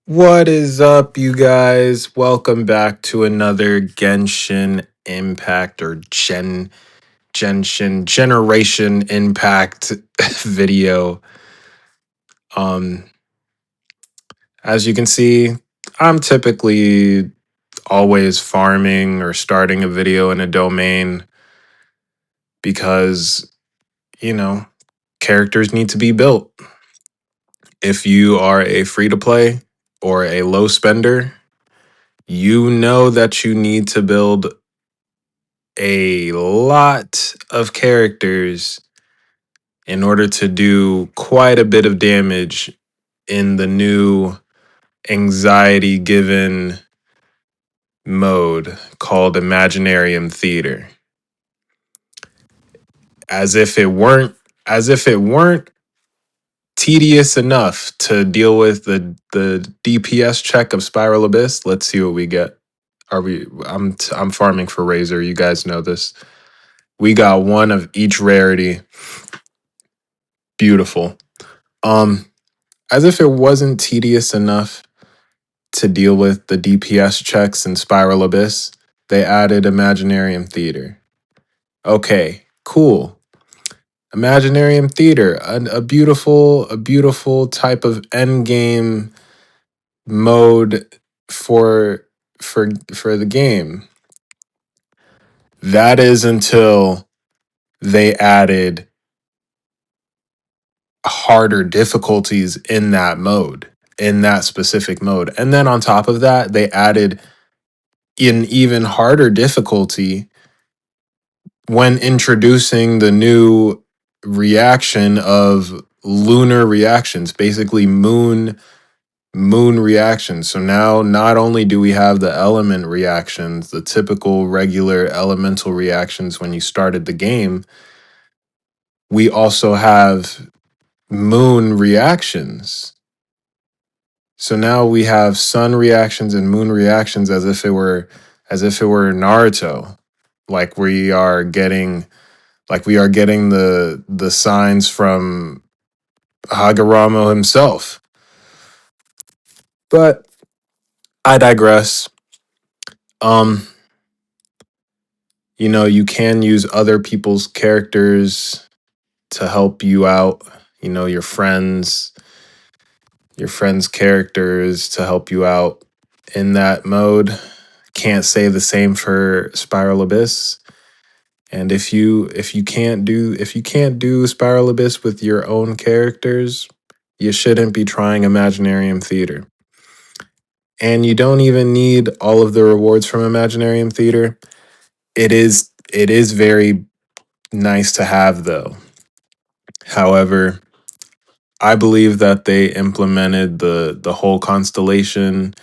What is up, you guys? Welcome back to another Genshin Impact or Genshin Generation Impact video. Um, as you can see, I'm typically always farming or starting a video in a domain because, you know, characters need to be built. If you are a free to play or a low spender, you know that you need to build a lot of characters in order to do quite a bit of damage in the new anxiety given mode called Imaginarium Theater. As if it weren't as if it weren't tedious enough to deal with the DPS check of Spiral Abyss. Let's see what we get. I'm farming for Razor, you guys know this. We got one of each rarity. Beautiful. Um as if it wasn't tedious enough to deal with the DPS checks in Spiral Abyss, they added Imaginarium Theater. Okay, cool. Imaginarium Theater, a beautiful type of endgame mode for for the game. That is until they added harder difficulties in that mode, in that specific mode. And then on top of that, they added an even harder difficulty when introducing the new reaction of lunar reactions, basically moon reactions. So now not only do we have the element reactions, the typical regular elemental reactions when you started the game, we also have moon reactions. So now we have sun reactions and moon reactions as if it were Naruto. Like we are getting the signs from Hagoromo himself. But I digress. Um, you can use other people's characters to help you out. Your friends' characters to help you out in that mode. Can't say the same for Spiral Abyss. And if you can't do Spiral Abyss with your own characters, you shouldn't be trying Imaginarium Theater. And you don't even need all of the rewards from Imaginarium Theater. It is very nice to have though. However, I believe that they implemented the whole constellation,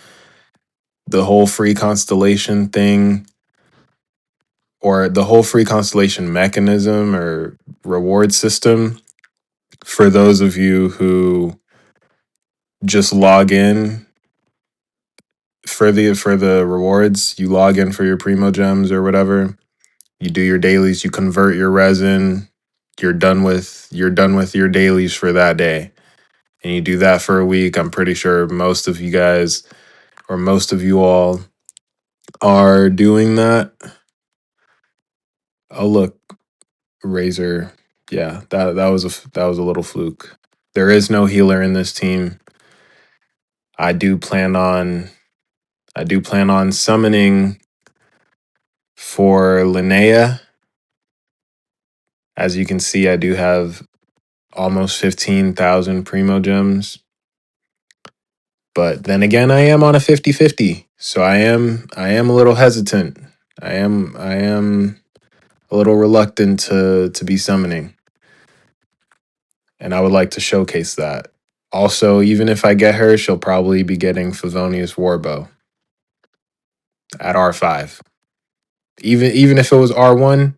the whole free constellation thing, or the whole free constellation mechanism or reward system for those of you who just log in for the rewards. You log in for your primo gems or whatever. You do your dailies, you convert your resin, you're done with your dailies for that day. And you do that for a week. I'm pretty sure most of you guys or most of you all are doing that. Oh look, Razor. Yeah, that was a little fluke. There is no healer in this team. I do plan on I do plan on summoning for Linnea. As you can see, I do have almost 15,000 primo gems. But then again, I am on a 50-50. So I am a little hesitant. I am a little reluctant to be summoning. And I would like to showcase that. Also, even if I get her, she'll probably be getting Favonius Warbow at R5. Even if it was R1,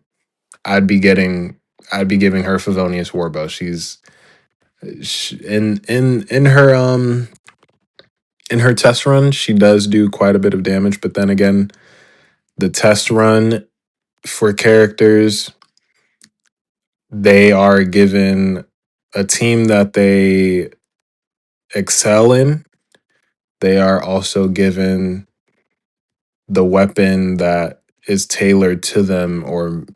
I'd be giving her Favonius Warbow. In her test run, she does do quite a bit of damage, but then again, the test run for characters, they are given a team that they excel in, they are also given the weapon that is tailored to them or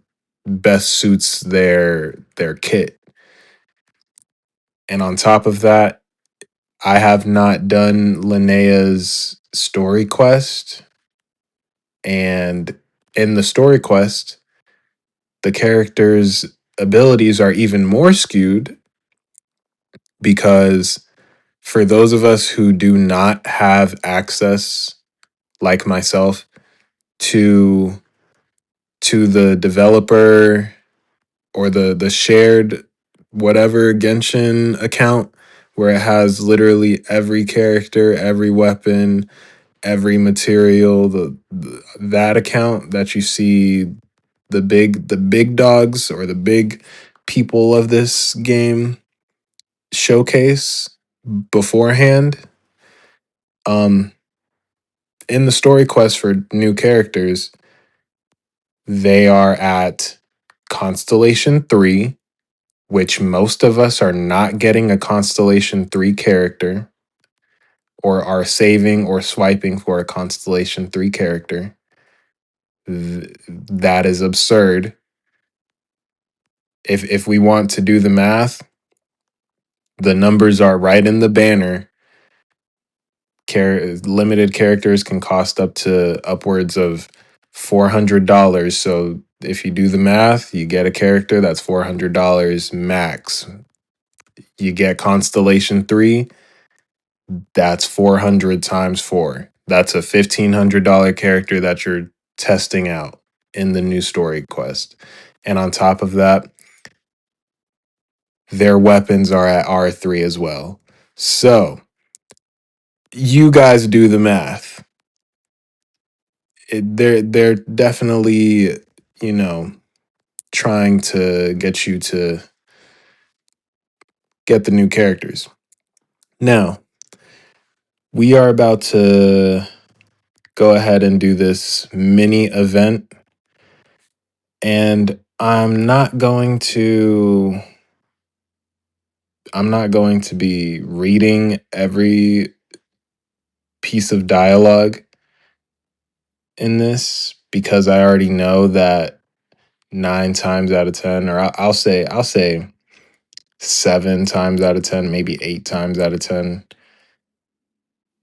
best suits their kit. And on top of that, I have not done Linnea's story quest. And in the story quest, the character's abilities are even more skewed because for those of us who do not have access, like myself, to the developer or the shared whatever Genshin account where it has literally every character, every weapon, every material, that account that you see the big dogs or the big people of this game showcase beforehand. Um in the story quest for new characters, they are at Constellation 3, which most of us are not getting a Constellation 3 character or are saving or swiping for a Constellation 3 character. That is absurd. If we want to do the math, the numbers are right in the banner. Limited characters can cost up to upwards of $400. So if you do the math, you get a character that's $400 max. You get Constellation 3, that's 400 times 4. That's a $1,500 character that you're testing out in the new story quest. And on top of that, their weapons are at R3 as well. So you guys do the math. They're definitely, you know, trying to get you to get the new characters. Now, we are about to go ahead and do this mini event, and I'm not going to be reading every piece of dialogue in this because I already know that 9 times out of 10, or I'll say 7 times out of 10, maybe 8 times out of 10,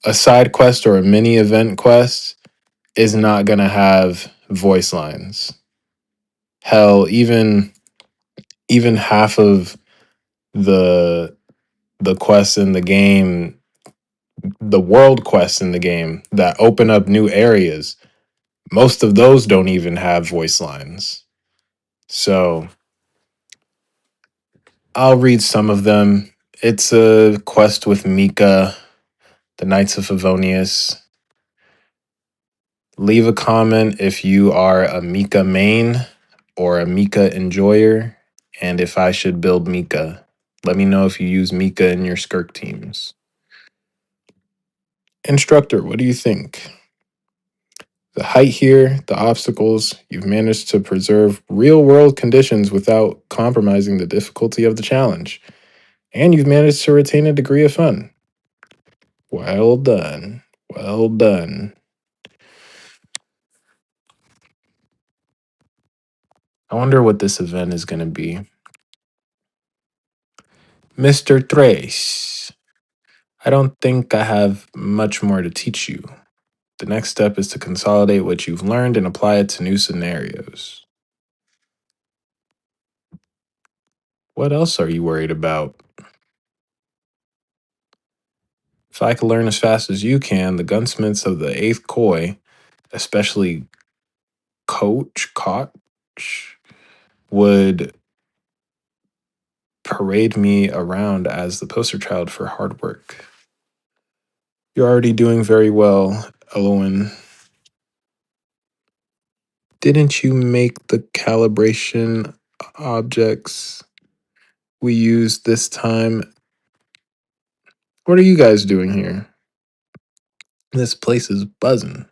a side quest or a mini event quest is not going to have voice lines. Hell, even half of the quests in the game, the world quests in the game that open up new areas, most of those don't even have voice lines. So I'll read some of them. It's a quest with MIKA, the Knights of Favonius. Leave a comment if you are a MIKA main or a MIKA enjoyer, and if I should build MIKA. Let me know if you use MIKA in your Skirk teams. Instructor, what do you think? The height here, the obstacles, you've managed to preserve real world conditions without compromising the difficulty of the challenge. And you've managed to retain a degree of fun. Well done. Well done. I wonder what this event is going to be. Mr. Trace, I don't think I have much more to teach you. The next step is to consolidate what you've learned and apply it to new scenarios. What else are you worried about? If I could learn as fast as you can, the gunsmiths of the 8th Koi, especially Koch, would parade me around as the poster child for hard work. You're already doing very well, Elowen. Didn't you make the calibration objects we used this time? What are you guys doing here? This place is buzzing.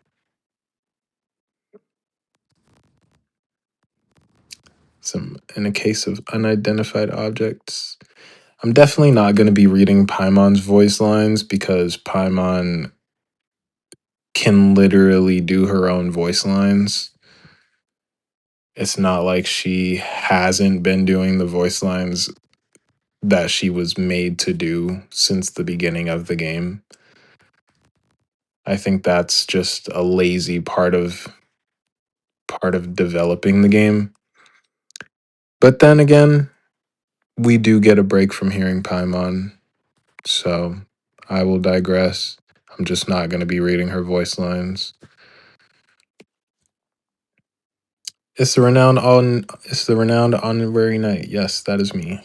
In a case of unidentified objects, I'm definitely not going to be reading Paimon's voice lines because Paimon can literally do her own voice lines. It's not like she hasn't been doing the voice lines that she was made to do since the beginning of the game. I think that's just a lazy part of developing the game. But then again, we do get a break from hearing Paimon, so I will digress. I'm just not going to be reading her voice lines. It's the renowned honorary knight. Yes, that is me.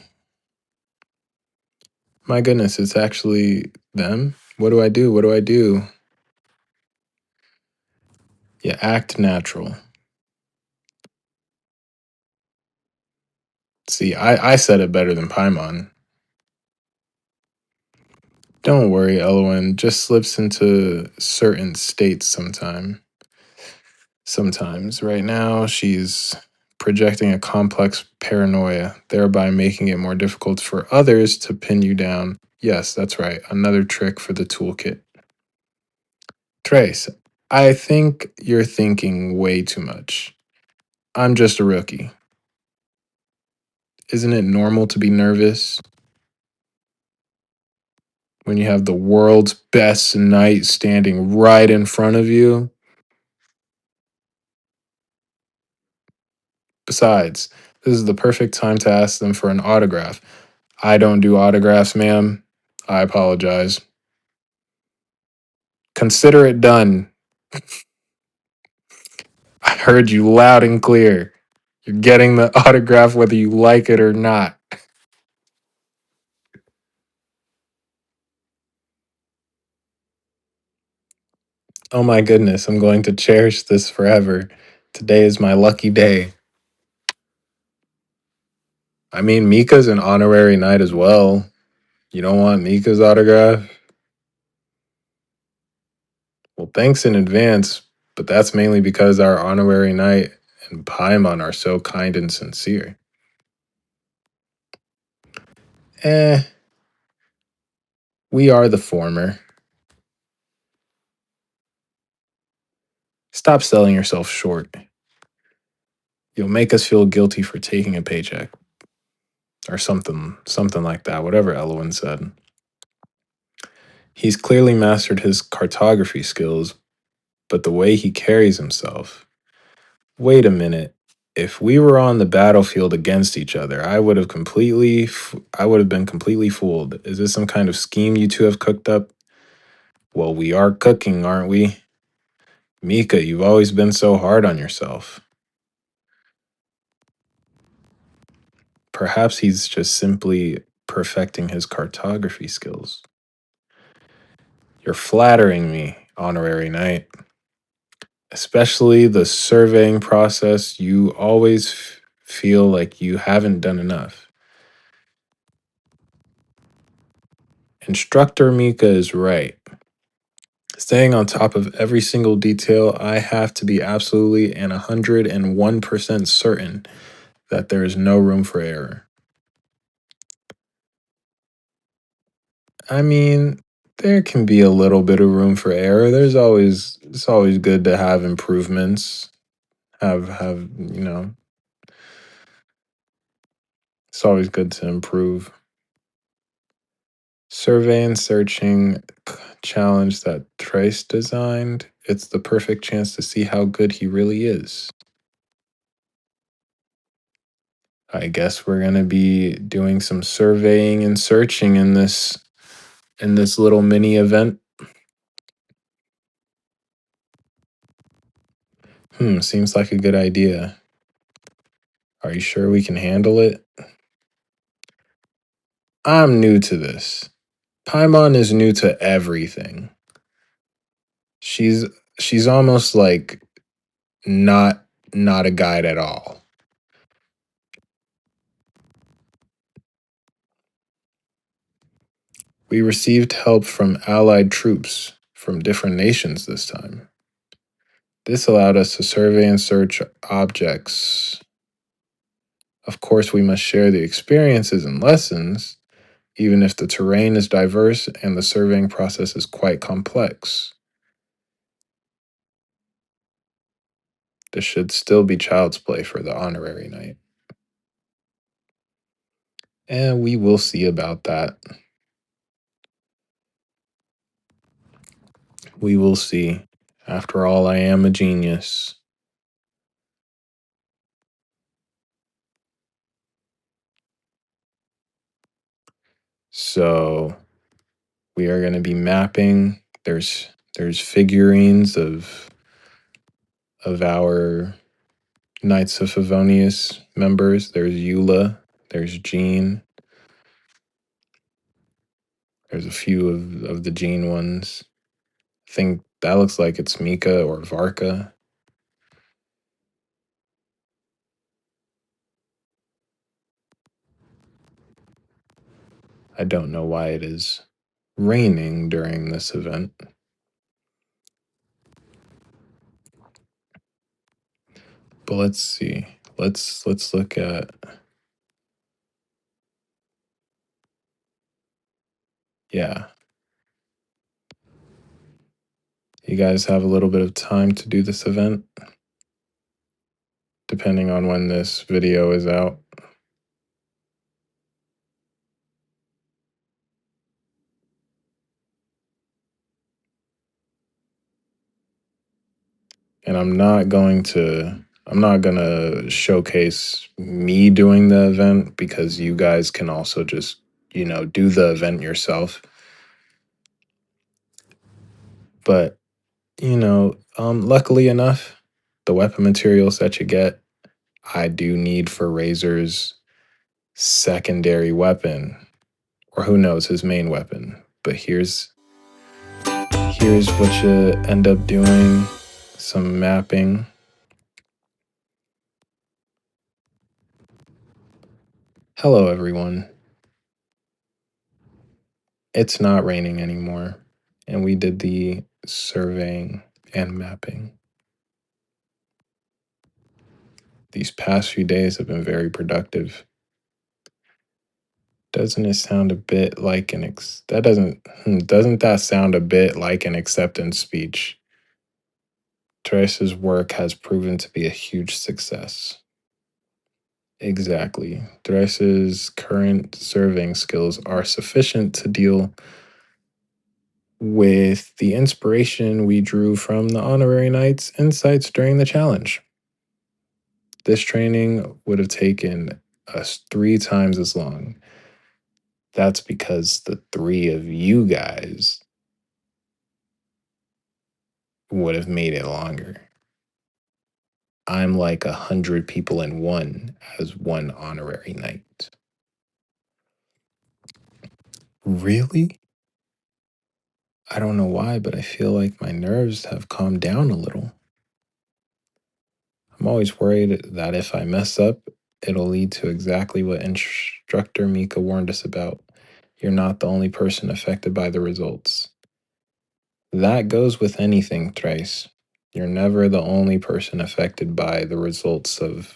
My goodness, it's actually them. What do I do? What do I do? Yeah, act natural. See, I said it better than Paimon. Don't worry, Elwyn just slips into certain states sometimes. Right now, she's projecting a complex paranoia, thereby making it more difficult for others to pin you down. Yes, that's right. Another trick for the toolkit. Trace, I think you're thinking way too much. I'm just a rookie. Isn't it normal to be nervous when you have the world's best knight standing right in front of you? Besides, this is the perfect time to ask them for an autograph. I don't do autographs, ma'am. I apologize. Consider it done. I heard you loud and clear. You're getting the autograph whether you like it or not. Oh my goodness, I'm going to cherish this forever. Today is my lucky day. I mean, Mika's an honorary knight as well. You don't want Mika's autograph? Well, thanks in advance, but that's mainly because our honorary knight and Paimon are so kind and sincere. Eh, we are the former. Stop selling yourself short. You'll make us feel guilty for taking a paycheck. Or something like that, whatever Elwyn said. He's clearly mastered his cartography skills, but the way he carries himself. Wait a minute. If we were on the battlefield against each other, I would have been completely fooled. Is this some kind of scheme you two have cooked up? Well, we are cooking, aren't we? Mika, you've always been so hard on yourself. Perhaps he's just simply perfecting his cartography skills. You're flattering me, honorary knight. Especially the surveying process, you always feel like you haven't done enough. Instructor Mika is right. Staying on top of every single detail, I have to be absolutely and 101% certain that there is no room for error. I mean, there can be a little bit of room for error. It's always good to have improvements. Have it's always good to improve. Survey and searching challenge that Trace designed. It's the perfect chance to see how good he really is. I guess we're gonna be doing some surveying and searching in this little mini event. Seems like a good idea. Are you sure we can handle it? I'm new to this. Paimon is new to everything. She's she's almost like not not a guide at all. We received help from allied troops from different nations this time. This allowed us to survey and search objects. Of course, we must share the experiences and lessons. even if the terrain is diverse and the surveying process is quite complex. This should still be child's play for the honorary knight. And we will see about that. We will see. After all, I am a genius. So we are going to be mapping. There's figurines of our Knights of Favonius members. There's Eula. There's Jean. There's a few of the Jean ones. I think that looks like it's MIKA or Varka. I don't know why it is raining during this event. But let's see. Let's look at, yeah. You guys have a little bit of time to do this event, depending on when this video is out. And I'm not gonna showcase me doing the event, because you guys can also just, do the event yourself. But, luckily enough, the weapon materials that you get, I do need for Razor's secondary weapon, or who knows, his main weapon. But here's what you end up doing. Some mapping. Hello, everyone. It's not raining anymore, and we did the surveying and mapping. These past few days have been very productive. Doesn't it sound a bit like doesn't that sound a bit like an acceptance speech? Teresa's work has proven to be a huge success. Exactly. Teresa's current surveying skills are sufficient to deal with the inspiration we drew from the Honorary Knight's insights during the challenge. This training would have taken us 3 times as long. That's because the 3 of you guys would have made it longer. I'm like 100 people in one as one honorary knight. Really? I don't know why, but I feel like my nerves have calmed down a little. I'm always worried that if I mess up, it'll lead to exactly what Instructor MIKA warned us about. You're not the only person affected by the results. That goes with anything, Thrice. You're never the only person affected by the results of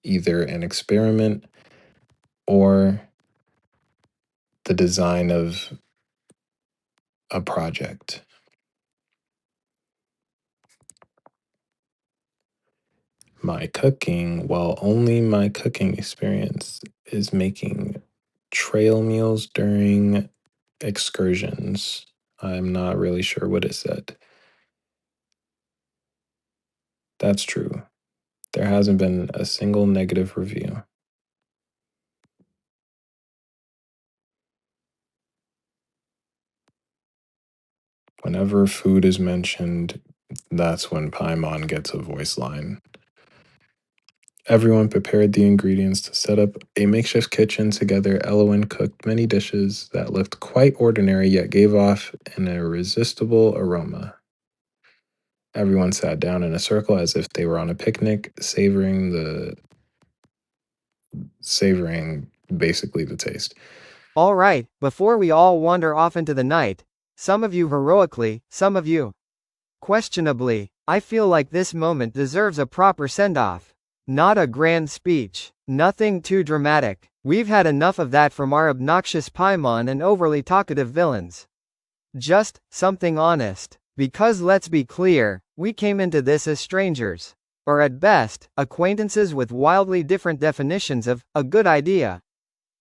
either an experiment or the design of a project. Only my cooking experience is making trail meals during excursions. I'm not really sure what it said. That's true. There hasn't been a single negative review. Whenever food is mentioned, that's when Paimon gets a voice line. Everyone prepared the ingredients to set up a makeshift kitchen together. Elowen cooked many dishes that looked quite ordinary yet gave off an irresistible aroma. Everyone sat down in a circle as if they were on a picnic, savoring basically the taste. All right, before we all wander off into the night, some of you heroically, some of you questionably, I feel like this moment deserves a proper send-off. Not a grand speech. Nothing too dramatic. We've had enough of that from our obnoxious Paimon and overly talkative villains. Just something honest. Because let's be clear, we came into this as strangers. Or at best, acquaintances with wildly different definitions of a good idea.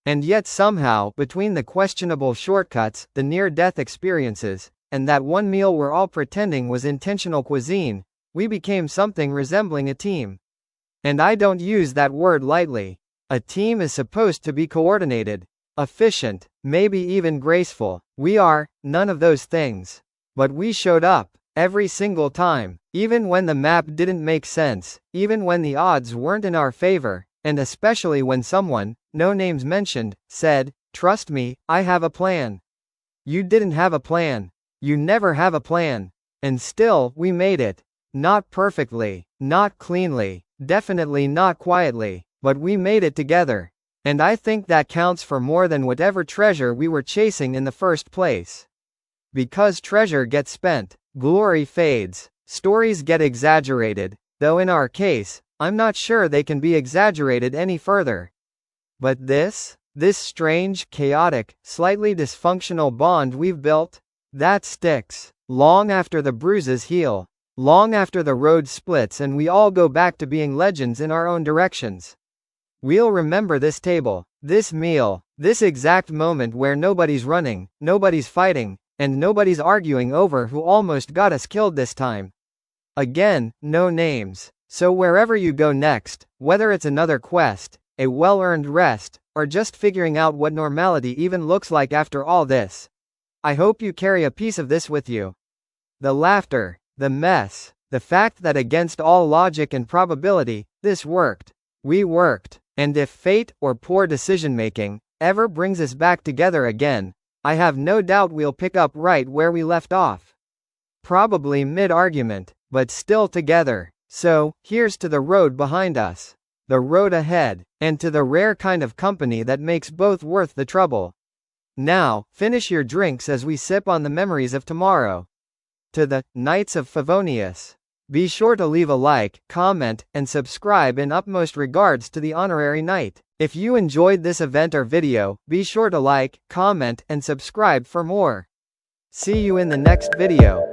And yet somehow, between the questionable shortcuts, the near-death experiences, and that one meal we're all pretending was intentional cuisine, we became something resembling a team. And I don't use that word lightly. A team is supposed to be coordinated, efficient, maybe even graceful. We are none of those things. But we showed up, every single time, even when the map didn't make sense, even when the odds weren't in our favor, and especially when someone, no names mentioned, said, "Trust me, I have a plan." You didn't have a plan. You never have a plan. And still, we made it. Not perfectly, not cleanly, definitely not quietly, but we made it together. And I think that counts for more than whatever treasure we were chasing in the first place. Because treasure gets spent, glory fades, stories get exaggerated, though in our case, I'm not sure they can be exaggerated any further. But this strange, chaotic, slightly dysfunctional bond we've built, that sticks. Long after the bruises heal. Long after the road splits and we all go back to being legends in our own directions. We'll remember this table, this meal, this exact moment where nobody's running, nobody's fighting, and nobody's arguing over who almost got us killed this time. Again, no names. So wherever you go next, whether it's another quest, a well-earned rest, or just figuring out what normality even looks like after all this, I hope you carry a piece of this with you. The laughter, the mess, the fact that against all logic and probability, this worked. We worked. And if fate, or poor decision-making, ever brings us back together again, I have no doubt we'll pick up right where we left off. Probably mid-argument, but still together. So, here's to the road behind us. The road ahead. And to the rare kind of company that makes both worth the trouble. Now, finish your drinks as we sip on the memories of tomorrow. To the Knights of Favonius. Be sure to leave a like, comment, and subscribe in utmost regards to the honorary knight. If you enjoyed this event or video, be sure to like, comment, and subscribe for more. See you in the next video.